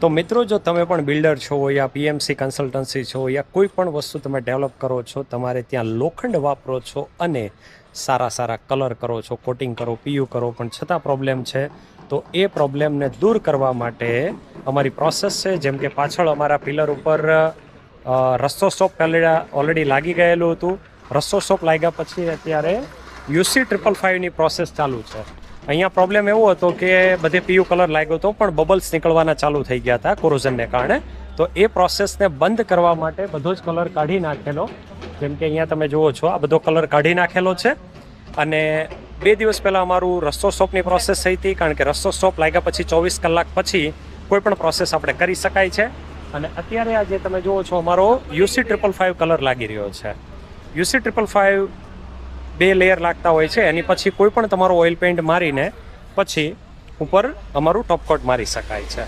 તો મિત્રો, જો તમે પણ બિલ્ડર છો યા પીએમસી કન્સલ્ટન્સી છો યા કોઈ પણ વસ્તુ તમે ડેવલપ કરો છો, તમારે ત્યાં લોખંડ વાપરો છો અને સારા કલર કરો છો, કોટિંગ કરો, પીયુ કરો, પણ છતાં પ્રોબ્લેમ છે, તો એ પ્રોબ્લેમને દૂર કરવા માટે અમારી પ્રોસેસ છે. જેમ કે પાછળ અમારા પિલર ઉપર રસ્તો સ્ટોપ ઓલરેડી લાગી ગયેલું હતું. રસ્તો સ્ટોપ લાગ્યા પછી અત્યારે યુસી 555ની પ્રોસેસ ચાલુ છે. અહીંયા પ્રોબ્લેમ એવો હતો કે બધે પીયુ કલર લાગ્યો હતો, પણ બબલ્સ નીકળવાના ચાલુ થઈ ગયા હતા કોરોઝનને કારણે. તો એ પ્રોસેસને બંધ કરવા માટે બધો જ કલર કાઢી નાખેલો. જેમ કે અહીંયા તમે જુઓ છો, આ બધો કલર કાઢી નાખેલો છે. અને 2 દિવસ પહેલાં અમારું રસ્તો સ્ટોપની પ્રોસેસ થઈ હતી, કારણ કે રસ્તો સ્ટોપ લાગ્યા પછી 24 કલાક પછી કોઈ પણ પ્રોસેસ આપણે કરી શકાય છે. અને અત્યારે આ જે તમે જુઓ છો, અમારો યુસી 555 કલર લાગી રહ્યો છે. યુસી 555 2 લેયર લાગતા હોય છે. એની પછી કોઈ પણ તમારો ઓઇલ પેઇન્ટ મારીને પછી ઉપર અમારું ટોપકોટ મારી શકાય છે.